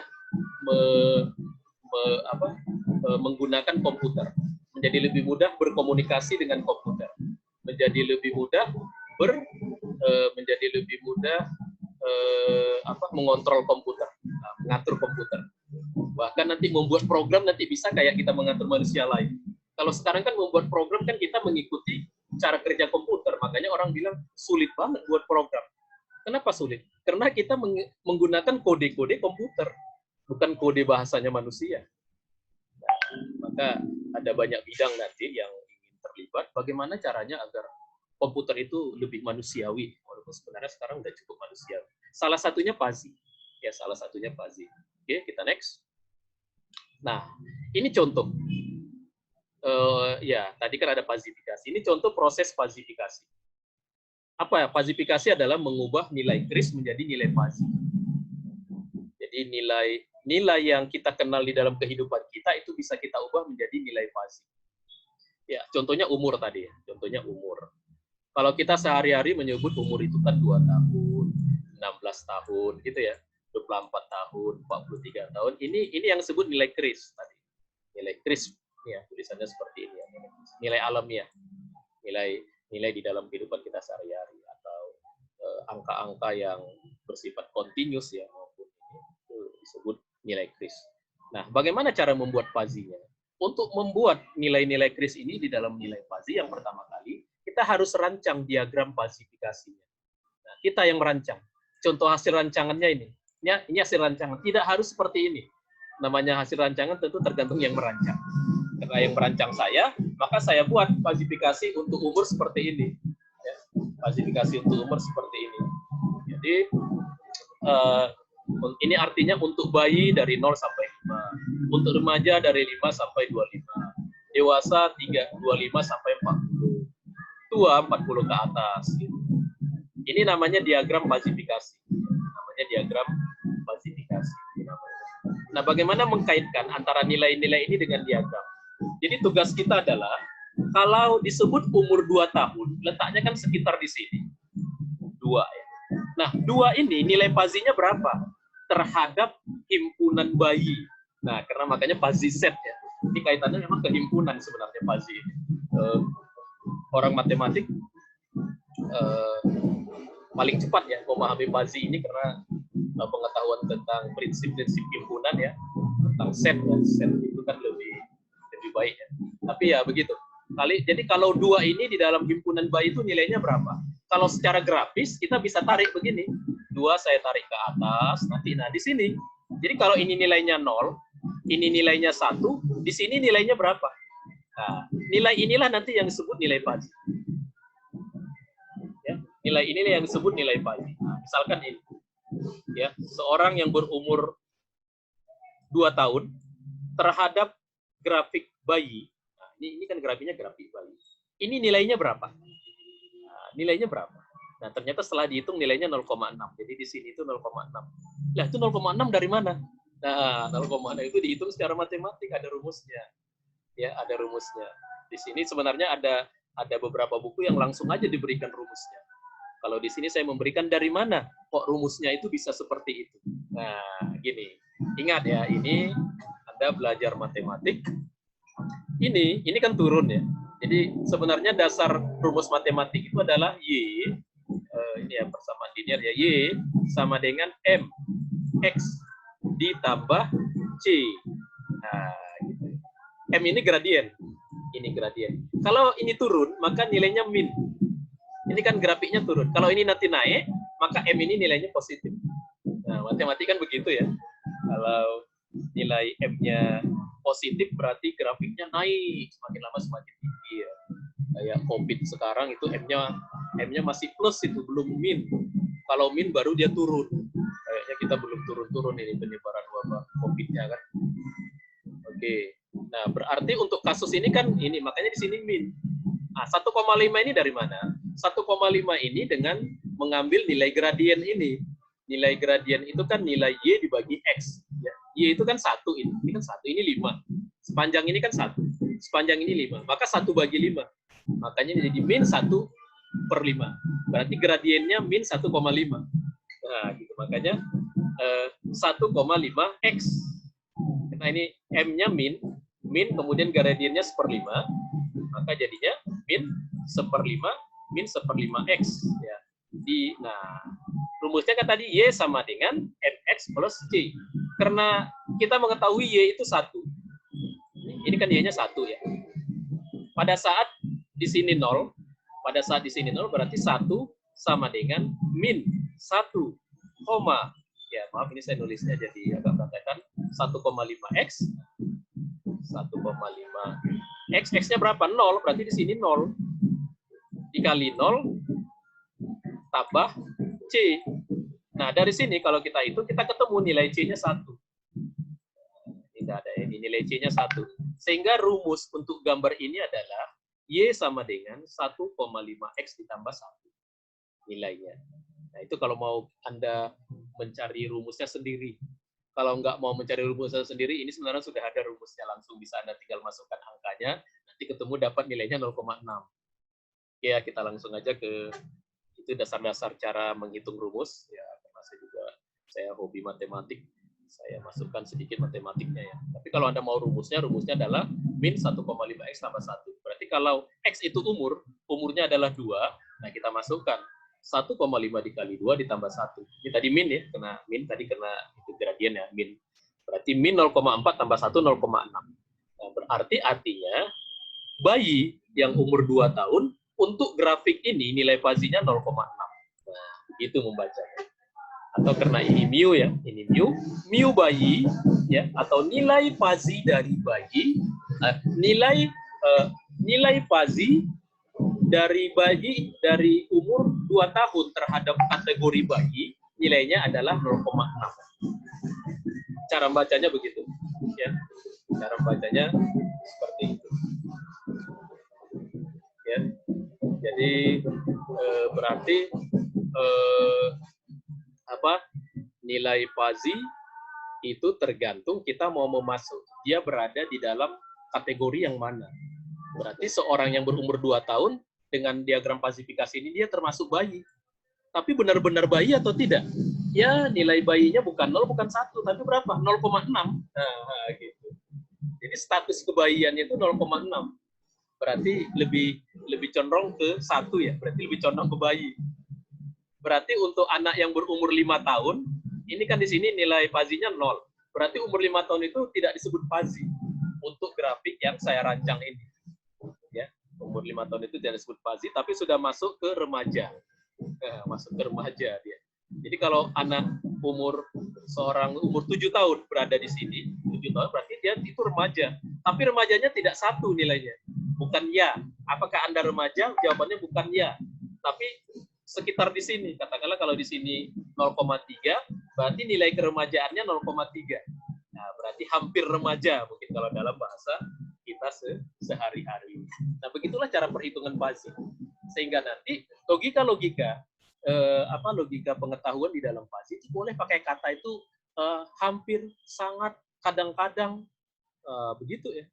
menggunakan komputer, menjadi lebih mudah berkomunikasi dengan komputer, menjadi lebih mudah mengontrol komputer, mengatur komputer. Bahkan nanti membuat program nanti bisa kayak kita mengatur manusia lain. Kalau sekarang kan membuat program kan kita mengikuti cara kerja komputer, makanya orang bilang sulit banget buat program. Kenapa sulit? Karena kita menggunakan kode-kode komputer, bukan kode bahasanya manusia. Nah, maka ada banyak bidang nanti yang ingin terlibat. Bagaimana caranya agar komputer itu lebih manusiawi, walaupun sebenarnya sekarang udah cukup manusiawi. Salah satunya Fuzzy. Ya, salah satunya Fuzzy. Oke, kita next. Nah, ini contoh. Ya, tadi kan ada fazifikasi. Ini contoh proses fazifikasi. Apa ya? Fazifikasi adalah mengubah nilai kris menjadi nilai Fuzzy. Jadi nilai yang kita kenal di dalam kehidupan kita itu bisa kita ubah menjadi nilai Fuzzy. Ya, contohnya umur tadi ya. Contohnya umur. Kalau kita sehari-hari menyebut umur itu kan 2 tahun, 16 tahun gitu ya. 24 tahun, 43 tahun. Ini yang disebut nilai kris tadi. Nilai kris ya, tulisannya seperti ini ya. Nilai alamiah. Nilai di dalam kehidupan kita sehari-hari atau angka-angka yang bersifat continuous ya, maupun ini itu disebut nilai kris. Nah, bagaimana cara membuat Fuzzy-nya? Untuk membuat nilai-nilai kris ini di dalam nilai Fuzzy, yang pertama kali kita harus rancang diagram fazifikasinya. Nah, kita yang merancang. Contoh hasil rancangannya ini. Ini hasil rancangan. Tidak harus seperti ini. Namanya hasil rancangan tentu tergantung yang merancang. Karena yang merancang saya, maka saya buat fazifikasi untuk umur seperti ini. Ya, fazifikasi untuk umur seperti ini. Jadi, ini artinya untuk bayi dari 0 sampai 5. Untuk remaja dari 5 sampai 25. Dewasa 25 sampai 40. Tua 40 ke atas. Gitu. Ini namanya diagram fazifikasi. Namanya diagram fazifikasi. Nah, bagaimana mengkaitkan antara nilai-nilai ini dengan diagram? Jadi tugas kita adalah, kalau disebut umur 2 tahun, letaknya kan sekitar di sini. 2 ya. Nah, 2 ini nilai Fuzzy-nya berapa? Terhadap himpunan bayi. Nah, karena makanya Fuzzy set ya. Ini kaitannya memang ke himpunan sebenarnya Fuzzy ini. Orang matematik paling cepat ya memahami Fuzzy ini karena pengetahuan tentang prinsip-prinsip himpunan ya, tentang set itu kan lebih baik ya. Tapi ya begitu. Jadi kalau 2 ini di dalam himpunan bayi itu nilainya berapa? Kalau secara grafis kita bisa tarik begini. 2 saya tarik ke atas, nah di sini. Jadi kalau ini nilainya 0, ini nilainya 1, di sini nilainya berapa? Nah, nilai inilah nanti yang disebut nilai Fuzzy. Ya, nilai ini yang disebut nilai Fuzzy. Nah, misalkan ini. Ya, seorang yang berumur 2 tahun terhadap grafik bayi. Nah, ini kan grafiknya grafik bayi. Ini nilainya berapa? Nah, nilainya berapa? Nah, ternyata setelah dihitung nilainya 0,6. Jadi di sini itu 0,6. Lah, itu 0,6 dari mana? Nah, 0,6 itu dihitung secara matematik, ada rumusnya. Ya, ada rumusnya. Di sini sebenarnya ada beberapa buku yang langsung aja diberikan rumusnya. Kalau di sini saya memberikan dari mana kok rumusnya itu bisa seperti itu. Nah, gini. Ingat ya, ini Anda belajar matematik. Ini kan turun ya. Jadi sebenarnya dasar rumus matematik itu adalah Y, ini ya persamaan linear ya, Y sama dengan M X ditambah C. Nah, gitu. M ini gradien. Ini gradien. Kalau ini turun, maka nilainya min. Ini kan grafiknya turun. Kalau ini nanti naik, maka M ini nilainya positif. Nah, matematik kan begitu ya. Kalau nilai M-nya positif, berarti grafiknya naik. Semakin lama semakin tinggi ya. Kayak COVID sekarang itu M-nya masih plus, itu belum min. Kalau min baru dia turun. Kayaknya kita belum turun-turun ini penyebaran wabah COVID-nya kan. Oke. Nah, berarti untuk kasus ini kan ini, makanya di sini min. Nah, 1,5 ini dari mana? 1,5 ini dengan mengambil nilai gradien ini. Nilai gradien itu kan nilai Y dibagi X. Ya. Y itu kan 1, ini kan 1, ini 5. Sepanjang ini kan 1. Sepanjang ini 5. Maka 1 bagi 5. Makanya jadi min 1/5. Berarti gradiennya min 1,5. Nah, gitu. Makanya 1,5 X. Nah, ini M-nya min kemudian gradiennya 1/5, maka jadinya min 1/5 X ya. Nah, rumusnya kan tadi Y sama dengan MX plus C. Karena kita mengetahui Y itu 1. Ini kan Y-nya 1 ya. Pada saat di sini 0, berarti 1 sama dengan min 1, ya maaf ini saya nulisnya jadi agak berantakan, 1,5X 1,5 X-nya berapa? 0, berarti di sini 0 dikali 0 tambah C. Nah, dari sini kalau kita hitung, kita ketemu nilai C-nya 1. Tidak ada ini, nilai C-nya 1. Sehingga rumus untuk gambar ini adalah Y sama dengan 1,5X ditambah 1 nilainya. Nah, itu kalau mau Anda mencari rumusnya sendiri. Kalau nggak mau mencari rumusnya sendiri, ini sebenarnya sudah ada rumusnya, langsung bisa Anda tinggal masukkan angkanya, nanti ketemu dapat nilainya 0,6. Ya, kita langsung aja ke itu dasar-dasar cara menghitung rumus. Ya, karena saya hobi matematik, saya masukkan sedikit matematiknya ya. Tapi kalau Anda mau rumusnya adalah min 1,5X tambah 1. Berarti kalau X itu umurnya adalah 2, nah kita masukkan 1,5 dikali 2 ditambah 1. Ini tadi min ya, kena min, tadi kena itu gradien ya, min. Berarti min 0,4 tambah 1, 0,6. Nah, berarti artinya bayi yang umur 2 tahun, untuk grafik ini nilai Fuzzy-nya 0,6. Nah, begitu membacanya. Atau karena ini mu ya, ini mu bayi ya, atau nilai Fuzzy dari bayi, nilai Fuzzy dari bayi dari umur 2 tahun terhadap kategori bayi, nilainya adalah 0,6. Cara bacanya begitu ya. Cara bacanya seperti itu. Ya. Jadi berarti nilai Fuzzy itu tergantung kita mau memasuk dia berada di dalam kategori yang mana. Berarti seorang yang berumur 2 tahun dengan diagram falsifikasi ini dia termasuk bayi. Tapi benar-benar bayi atau tidak? Ya, nilai bayinya bukan 0, bukan 1, tapi berapa? 0,6. Nah, gitu. Jadi status kebayiannya itu 0,6. Berarti lebih condong ke 1 ya, berarti lebih condong ke bayi. Berarti untuk anak yang berumur 5 tahun, ini kan di sini nilai Fuzzy-nya 0. Berarti umur 5 tahun itu tidak disebut Fuzzy untuk grafik yang saya rancang ini. Ya, umur 5 tahun itu tidak disebut Fuzzy, tapi sudah masuk ke remaja. Masuk ke remaja dia. Jadi kalau anak seorang umur 7 tahun berada di sini, 7 tahun berarti dia itu remaja. Tapi remajanya tidak 1 nilainya. Bukan ya. Apakah Anda remaja? Jawabannya bukan ya. Tapi sekitar di sini. Katakanlah kalau di sini 0,3, berarti nilai keremajaannya 0,3. Nah, berarti hampir remaja mungkin kalau dalam bahasa kita sehari-hari. Nah, begitulah cara perhitungan Fuzzy. Sehingga nanti logika pengetahuan di dalam Fuzzy boleh pakai kata itu hampir, sangat, kadang-kadang, begitu ya.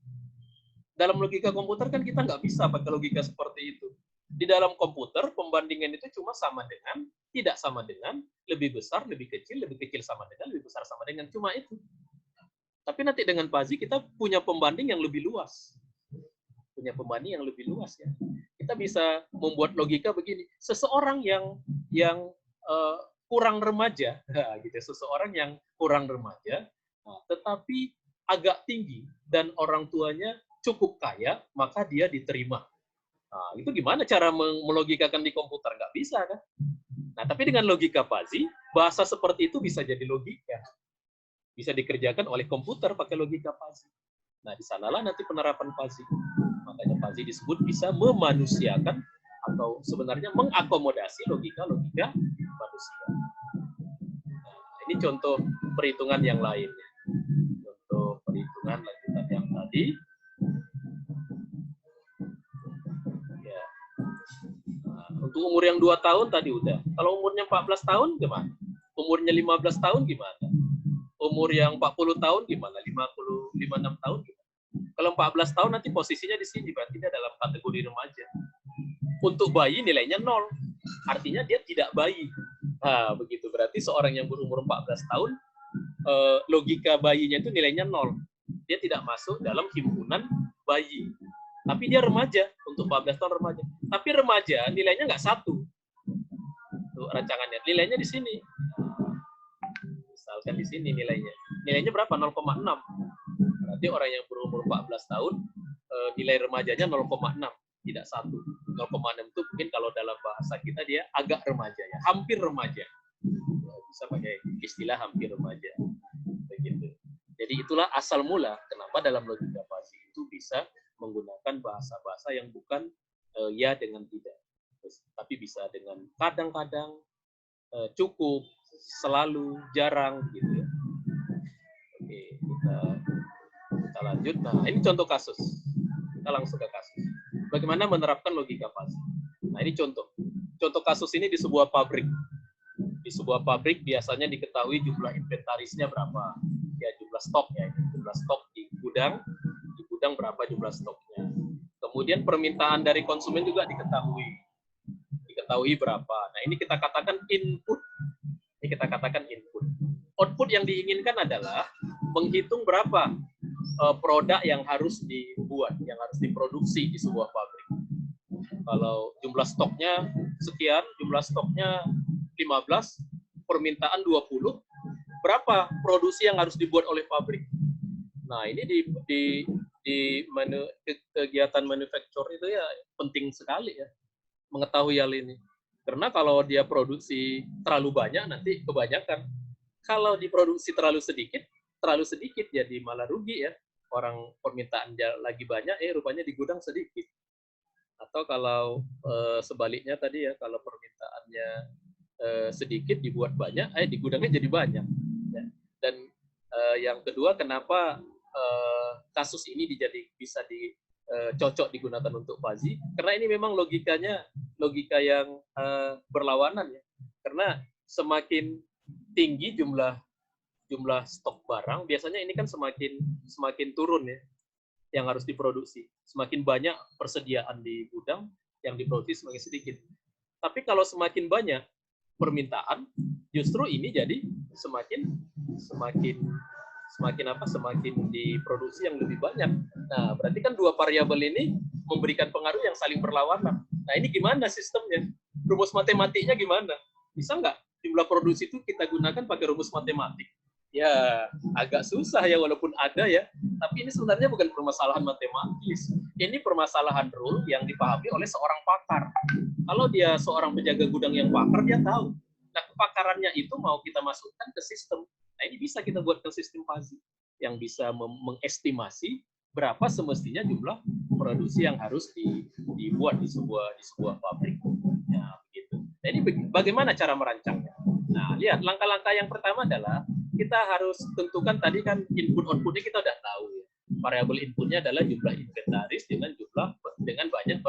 Dalam logika komputer kan kita nggak bisa pakai logika seperti itu. Di dalam komputer, pembandingan itu cuma sama dengan, tidak sama dengan, lebih besar, lebih kecil sama dengan, lebih besar sama dengan, cuma itu. Tapi nanti dengan Fuzzy kita punya pembanding yang lebih luas. Punya pembanding yang lebih luas ya. Kita bisa membuat logika begini. Seseorang yang kurang remaja, gitu. Seseorang yang kurang remaja, tetapi agak tinggi dan orang tuanya cukup kaya, maka dia diterima. Nah, itu gimana cara melogikakan di komputer? Nggak bisa, kan? Nah, tapi dengan logika Fuzzy, bahasa seperti itu bisa jadi logika. Bisa dikerjakan oleh komputer pakai logika Fuzzy. Nah, di sanalah nanti penerapan Fuzzy. Makanya Fuzzy disebut bisa memanusiakan atau sebenarnya mengakomodasi logika-logika manusia. Nah, ini contoh perhitungan yang lainnya. Contoh perhitungan lanjutan yang tadi. Untuk umur yang 2 tahun tadi udah. Kalau umurnya 14 tahun gimana? Umurnya 15 tahun gimana? Umur yang 40 tahun gimana? 56 tahun gimana? Kalau 14 tahun nanti posisinya di sini, berarti dia dalam kategori remaja. Untuk bayi nilainya 0. Artinya dia tidak bayi. Nah, begitu. Berarti seorang yang berumur 14 tahun, logika bayinya itu nilainya 0. Dia tidak masuk dalam himpunan bayi. Tapi dia remaja, untuk 14 tahun remaja. Tapi remaja nilainya nggak 1. Tuh rancangannya. Nilainya di sini. Misalkan di sini nilainya. Nilainya berapa? 0,6. Berarti orang yang berumur 14 tahun, nilai remajanya 0,6. Tidak 1. 0,6 itu mungkin kalau dalam bahasa kita dia agak remaja, ya. Hampir remaja. Bisa pakai istilah hampir remaja. Begitu. Jadi itulah asal mula kenapa dalam logika Fuzzy itu bisa menggunakan bahasa-bahasa yang bukan ya dengan tidak, tapi bisa dengan kadang-kadang, cukup, selalu, jarang, gitu ya. Oke, kita lanjut. Nah, ini contoh kasus. Kita langsung ke kasus. Bagaimana menerapkan logika Fuzzy? Nah, ini contoh. Contoh kasus ini di sebuah pabrik. Di sebuah pabrik biasanya diketahui jumlah inventarisnya berapa. Ya, jumlah stok ya. Jumlah stok di gudang berapa jumlah stoknya. Kemudian permintaan dari konsumen juga diketahui berapa. Nah, ini kita katakan input. Output yang diinginkan adalah menghitung berapa produk yang harus dibuat, yang harus diproduksi di sebuah pabrik. Kalau jumlah stoknya sekian, jumlah stoknya 15, permintaan 20, berapa produksi yang harus dibuat oleh pabrik? Nah, ini di kegiatan manufaktur itu ya penting sekali ya mengetahui hal ini. Karena kalau dia produksi terlalu banyak nanti kebanyakan. Kalau diproduksi terlalu sedikit jadi malah rugi ya. Orang permintaan lagi banyak, rupanya di gudang sedikit. Atau kalau sebaliknya tadi ya, kalau permintaannya sedikit dibuat banyak, di gudangnya jadi banyak. Ya. Dan yang kedua, kenapa kasus ini bisa cocok digunakan untuk Fuzzy? Karena ini memang logika yang berlawanan ya. Karena semakin tinggi jumlah stok barang, biasanya ini kan semakin turun ya yang harus diproduksi. Semakin banyak persediaan di gudang, yang diproduksi semakin sedikit. Tapi kalau semakin banyak permintaan, justru ini jadi semakin diproduksi yang lebih banyak. Nah, berarti kan dua variabel ini memberikan pengaruh yang saling berlawanan. Nah, ini gimana sistemnya? Rumus matematiknya gimana? Bisa nggak jumlah produksi itu kita gunakan pakai rumus matematik? Ya, agak susah ya, walaupun ada ya. Tapi ini sebenarnya bukan permasalahan matematis. Ini permasalahan rule yang dipahami oleh seorang pakar. Kalau dia seorang penjaga gudang yang pakar, dia tahu. Nah, kepakarannya itu mau kita masukkan ke sistem. Nah, ini bisa kita buat ke sistem Fuzzy yang bisa mengestimasi berapa semestinya jumlah produksi yang harus dibuat di sebuah pabrik. Nah, begitu. Nah, ini bagaimana cara merancangnya? Nah, lihat langkah-langkah yang pertama adalah kita harus tentukan tadi kan input outputnya kita udah tahu ya. Variabel inputnya adalah jumlah inventaris dengan banyak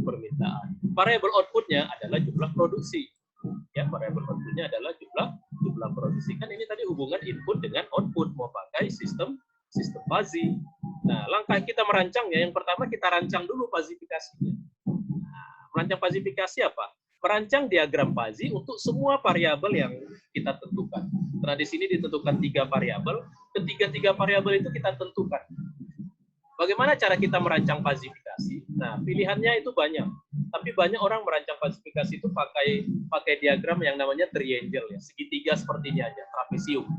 permintaan. Variabel outputnya adalah jumlah produksi. Ya, variabel outputnya adalah jumlah produksi. Kan ini tadi hubungan input dengan output mau pakai sistem fuzzy. Nah, langkah kita merancangnya, yang pertama kita rancang dulu fazifikasinya. Merancang fazifikasi apa? Merancang diagram fuzzy untuk semua variabel yang kita tentukan. Karena di sini ditentukan 3 variabel, ketiga variabel itu kita tentukan. Bagaimana cara kita merancang fazifikasi? Nah, pilihannya itu banyak. Tapi banyak orang merancang fazifikasi itu pakai diagram yang namanya triangle ya, segitiga seperti ini aja, trapesium.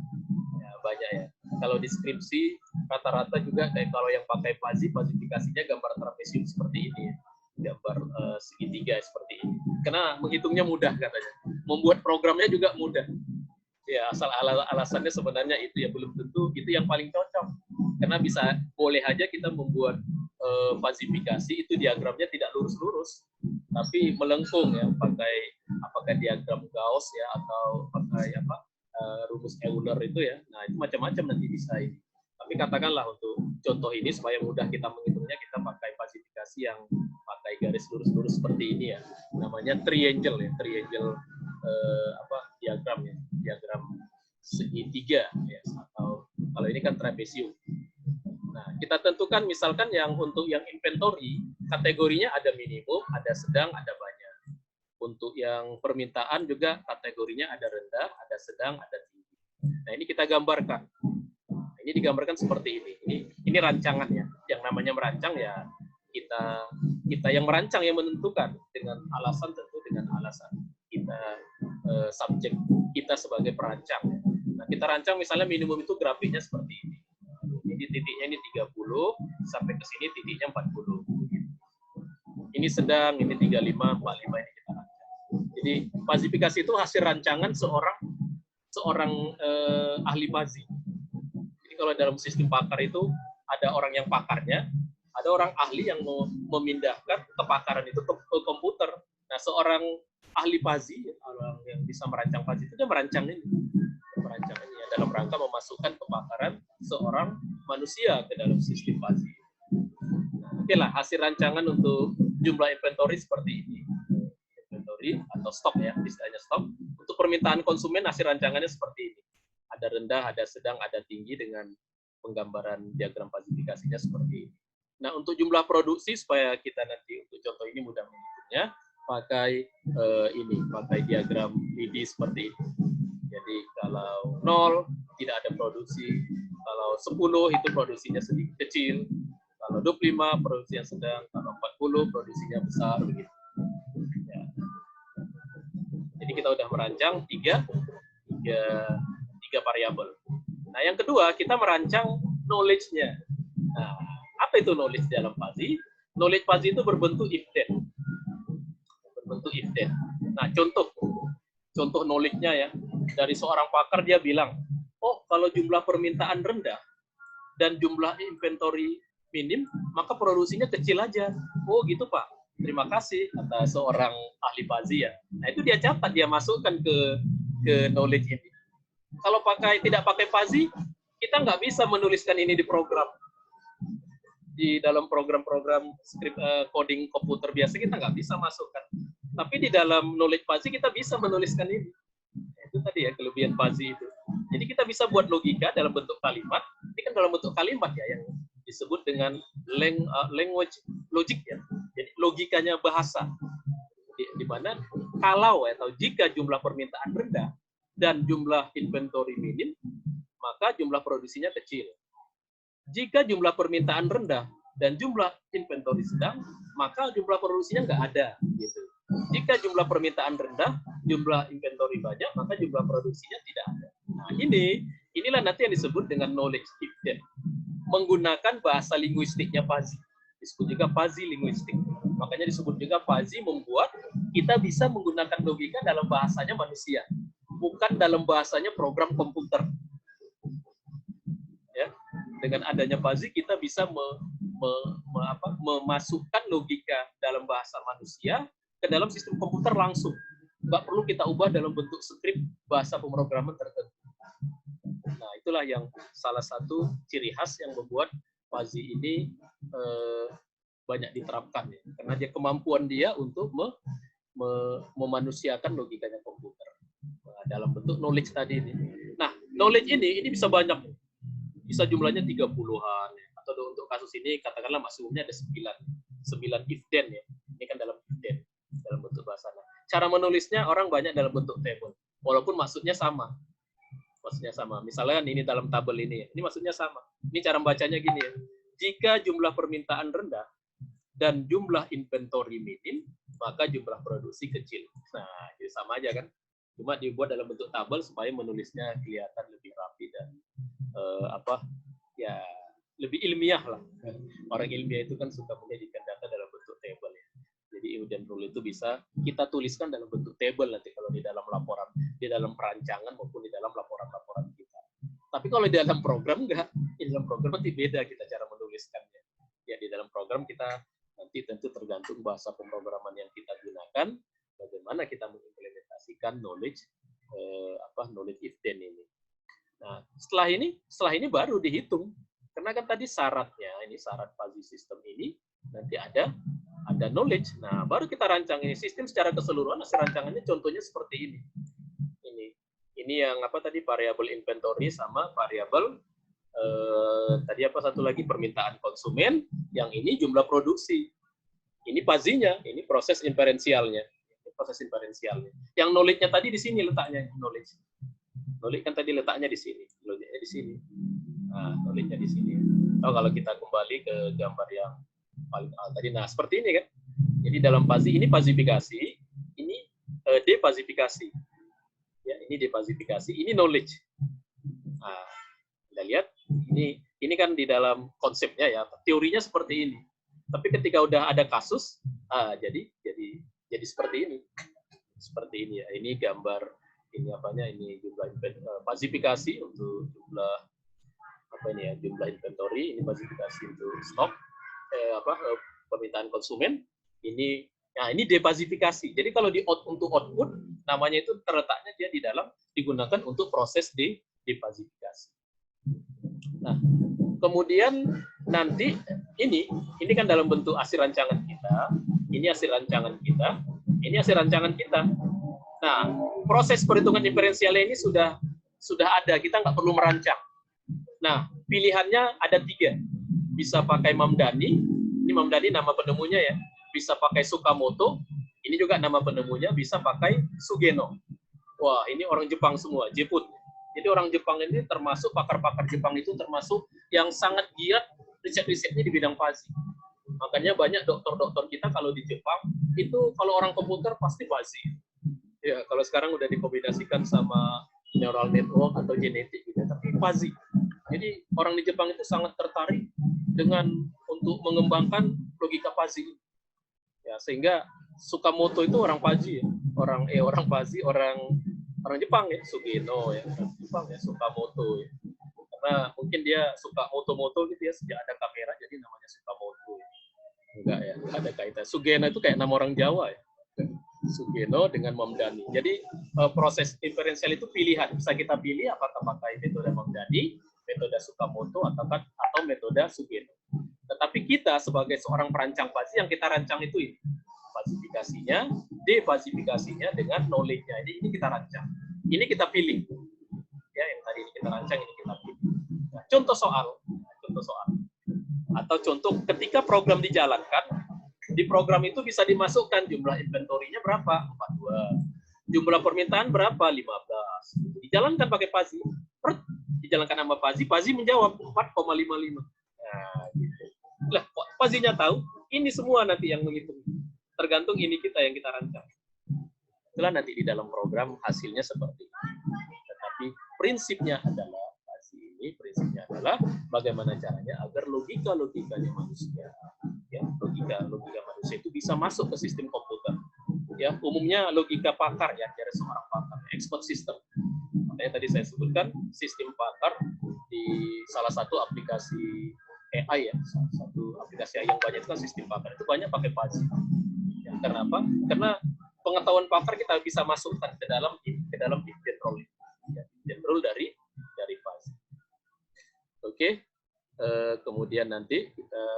Ya, banyak ya. Kalau di skripsi rata-rata juga kayak kalau yang pakai fazifikasinya gambar trapesium seperti ini ya. Gambar segitiga seperti ini. Karena menghitungnya mudah katanya. Membuat programnya juga mudah. Ya, asal alasannya sebenarnya itu ya belum tentu itu yang paling cocok. Karena boleh aja kita membuat fazifikasi itu diagramnya tidak lurus-lurus, tapi melengkung ya, apakah diagram Gauss ya atau pakai rumus Euler itu ya. Nah, itu macam-macam nanti bisa ini. Tapi katakanlah untuk contoh ini supaya mudah kita menghitungnya, kita pakai fazifikasi yang pakai garis lurus-lurus seperti ini ya. Namanya triangle ya, diagram ya, diagram segitiga ya, atau kalau ini kan trapesium. Nah, kita tentukan misalkan untuk yang inventory kategorinya ada minimum, ada sedang, ada banyak. Untuk yang permintaan juga kategorinya ada rendah, ada sedang, ada tinggi. Nah, ini kita gambarkan. Ini digambarkan seperti ini. Ini rancangannya. Yang namanya merancang ya kita yang merancang yang menentukan dengan alasan kita subjek kita sebagai perancang. Nah, kita rancang misalnya minimum itu grafiknya seperti ini. Ini titiknya ini 30 sampai ke sini titiknya 40. Ini sedang, ini 35, 45 ini kita rancang. Jadi fazifikasi itu hasil rancangan seorang ahli fazi. Kalau dalam sistem pakar itu ada orang yang pakarnya, ada orang ahli yang mau memindahkan kepakaran itu ke komputer. Nah, seorang ahli fazi, orang yang bisa merancang fazi itu dia merancang ini ya, dalam rangka memasukkan kepakaran seorang manusia ke dalam sistem fazi. Nah, oke lah, hasil rancangan untuk jumlah inventory seperti ini. Inventory atau stok ya, istilahnya stok. Untuk permintaan konsumen hasil rancangannya seperti ini. Ada rendah, ada sedang, ada tinggi dengan penggambaran diagram fazifikasinya seperti ini. Nah, untuk jumlah produksi supaya kita nanti untuk contoh ini mudah menghitungnya, pakai diagram PD seperti ini. Jadi kalau 0 tidak ada produksi, kalau 10 itu produksinya sedikit kecil, kalau 25 produksinya sedang, kalau 40 produksinya besar begitu. Ya. Jadi kita udah merancang tiga variabel. Nah, yang kedua, kita merancang knowledge-nya. Nah, apa itu knowledge dalam fuzzy? Knowledge fuzzy itu berbentuk if-then. Nah, contoh knowledge-nya ya. Dari seorang pakar dia bilang, oh, kalau jumlah permintaan rendah dan jumlah inventory minim, maka produksinya kecil aja. Oh, gitu, Pak. Terima kasih, kata seorang ahli fuzzy ya. Nah, itu dia catat, dia masukkan ke knowledge ini. Kalau tidak pakai fuzzy, kita nggak bisa menuliskan ini di program. Di dalam program-program script coding komputer biasa kita nggak bisa masukkan. Tapi di dalam knowledge fuzzy kita bisa menuliskan ini. Itu tadi ya kelebihan fuzzy itu. Jadi kita bisa buat logika dalam bentuk kalimat. Ini kan dalam bentuk kalimat ya yang disebut dengan language logic ya. Jadi logikanya bahasa. Di mana kalau atau jika jumlah permintaan rendah dan jumlah inventory minim, maka jumlah produksinya kecil. Jika jumlah permintaan rendah dan jumlah inventory sedang, maka jumlah produksinya nggak ada. Gitu. Jika jumlah permintaan rendah, jumlah inventory banyak, maka jumlah produksinya tidak ada. Nah, inilah nanti yang disebut dengan knowledge if-then. Menggunakan bahasa linguistiknya fuzzy. Disebut juga fuzzy linguistik. Makanya disebut juga fuzzy membuat kita bisa menggunakan logika dalam bahasanya manusia. Bukan dalam bahasanya program komputer. Ya, dengan adanya fuzzy kita bisa memasukkan logika dalam bahasa manusia ke dalam sistem komputer langsung. Nggak perlu kita ubah dalam bentuk skrip bahasa pemrograman tertentu. itulah yang salah satu ciri khas yang membuat Fuzzy ini banyak diterapkan ya. Karena dia kemampuan dia untuk memanusiakan logikanya komputer dalam bentuk knowledge tadi ini. Nah, knowledge ini bisa banyak, bisa jumlahnya 30-an ya. Atau untuk kasus ini katakanlah maksimumnya ada 9 if then ya. Ini kan dalam if then, dalam bentuk bahasa. Cara menulisnya orang banyak dalam bentuk table, walaupun maksudnya sama. Maksudnya sama. Misalnya ini dalam tabel ini, ini maksudnya sama. Ini cara bacanya gini ya. Jika jumlah permintaan rendah dan jumlah inventory minim, maka jumlah produksi kecil. Nah, jadi sama aja kan. Cuma dibuat dalam bentuk tabel supaya menulisnya kelihatan lebih rapi dan lebih ilmiah lah. Orang ilmiah itu kan suka menjadikan data dalam bentuk table ya. Jadi if then rule itu bisa kita tuliskan dalam bentuk table nanti kalau di dalam laporan, di dalam perancangan maupun di dalam laporan-laporan kita. Tapi kalau di dalam program enggak, di dalam program nanti beda kita cara menuliskannya. Ya di dalam program kita nanti tentu tergantung bahasa pemrograman yang kita gunakan, bagaimana kita mengimplementasikan knowledge knowledge if then ini. Nah, setelah ini baru dihitung. Karena kan tadi syaratnya, ini syarat fuzzy system ini nanti ada knowledge. Nah, baru kita rancang ini sistem secara keseluruhan. Hasil rancangannya contohnya seperti ini. Ini yang tadi variabel inventory sama variabel tadi satu lagi permintaan konsumen. Yang ini jumlah produksi. Ini fuzzy-nya, ini proses inferensialnya. Proses inferensialnya. Yang knowledge-nya tadi di sini letaknya knowledge. Knowledge kan tadi letaknya di sini. Knowledge-nya di sini. Nah, knowledge-nya di sini. Kalau kita kembali ke gambar yang paling tadi, nah seperti ini kan. Jadi dalam fuzzy ini fazifikasi, ini defazifikasi. Ya, ini defazifikasi, ini knowledge. Nah, kita lihat ini kan di dalam konsepnya ya, teorinya seperti ini. Tapi ketika udah ada kasus, jadi seperti ini. Seperti ini ya. Ini gambar ini jumlah fazifikasi untuk jumlah jumlah inventory, ini fazifikasi untuk stok permintaan konsumen. Ini defazifikasi. Jadi kalau untuk output namanya itu terletaknya dia di dalam digunakan untuk proses defazifikasi. Nah, kemudian nanti ini kan dalam bentuk hasil rancangan kita. Ini hasil rancangan kita. Ini hasil rancangan kita. Nah, proses perhitungan diferensialnya ini sudah ada. Kita nggak perlu merancang. Nah, pilihannya ada 3. Bisa pakai Mamdani. Ini Mamdani nama penemunya ya. Bisa pakai Sukamoto. Ini juga nama penemunya. Bisa pakai Sugeno. Wah, ini orang Jepang semua. Jeput. Jadi orang Jepang ini termasuk pakar-pakar Jepang itu termasuk yang sangat giat riset-risetnya di bidang fuzzy. Makanya banyak dokter-dokter kita kalau di Jepang itu kalau orang komputer pasti fuzzy. Ya, kalau sekarang udah dikombinasikan sama neural network atau genetik gitu, tapi fuzzy. Jadi orang di Jepang itu sangat tertarik dengan untuk mengembangkan logika fuzzy. Ya, sehingga Sukamoto itu orang fuzzy ya. Orang fuzzy, orang Jepang ya, Sugeno ya, Jepang ya, Sukamoto ya. Karena mungkin dia suka moto-moto gitu ya, sejak ada kamera jadi namanya Sukamoto. Enggak ya, enggak ada kaitan. Sugeno itu kayak nama orang Jawa ya. Sugeno dengan Mamdani. Jadi proses inferensial itu pilihan. Bisa kita pilih apakah pakai metode Mamdani, metode Sukamoto, atau metode Sugeno. Tetapi kita sebagai seorang perancang fuzzy yang kita rancang itu ini. Fazifikasinya, defazifikasinya dengan knowledge-nya. Ini kita rancang. Ini kita pilih. Ya, yang tadi ini kita rancang, ini kita pilih. Nah, contoh soal. Atau contoh ketika program dijalankan, di program itu bisa dimasukkan jumlah inventory-nya berapa? 42. Jumlah permintaan berapa? 15. Dijalankan pakai fuzzy. Dijalankan sama fuzzy menjawab 4,55. Nah, gitu. Lah, fuzzy-nya tahu, ini semua nanti yang menghitung. Tergantung ini kita yang kita rancang. Itulah nanti di dalam program hasilnya seperti ini. Tetapi prinsipnya adalah bagaimana caranya agar logikanya manusia, ya logika manusia itu bisa masuk ke sistem komputer. Ya, umumnya logika pakar ya dari seorang pakar, expert system. Makanya tadi saya sebutkan sistem pakar di salah satu aplikasi AI ya, salah satu aplikasi AI yang banyak itu kan sistem pakar itu banyak pakai fuzzy. Ya, kenapa? Karena pengetahuan pakar kita bisa masukkan ke dalam if then rule. Ya, if then rule dari fuzzy. Kemudian nanti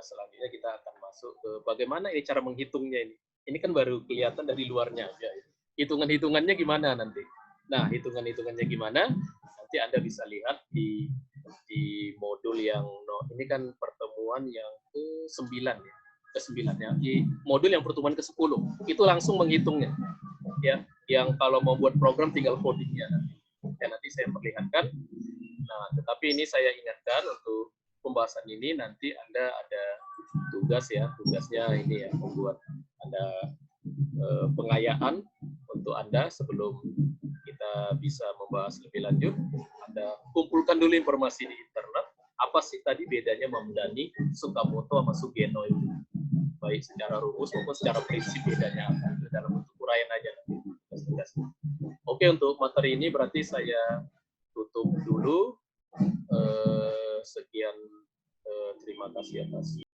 selanjutnya kita akan masuk ke bagaimana ini cara menghitungnya ini. Ini kan baru kelihatan dari luarnya aja. Hitungan-hitungannya gimana nanti? Nah, hitungan-hitungannya gimana? Nanti Anda bisa lihat di modul yang ini kan pertemuan yang ke-9 ya. Ke-9 ya. Di modul yang pertemuan ke-10 itu langsung menghitungnya. Ya, yang kalau mau buat program tinggal codingnya nanti. Ya, nanti saya perlihatkan. Nah, tetapi ini saya ingatkan untuk pembahasan ini nanti Anda ada tugas ya, tugasnya ini ya, membuat ada pengayaan untuk Anda sebelum kita bisa membahas lebih lanjut. Anda kumpulkan dulu informasi di internet, apa sih tadi bedanya Mamdani, Sukamoto, sama Sugeno itu. Baik secara rumus maupun secara prinsip bedanya apa. Itu dalam bentuk uraian aja nanti. Oke, untuk materi ini berarti saya tutup dulu. Sekian, terima kasih atas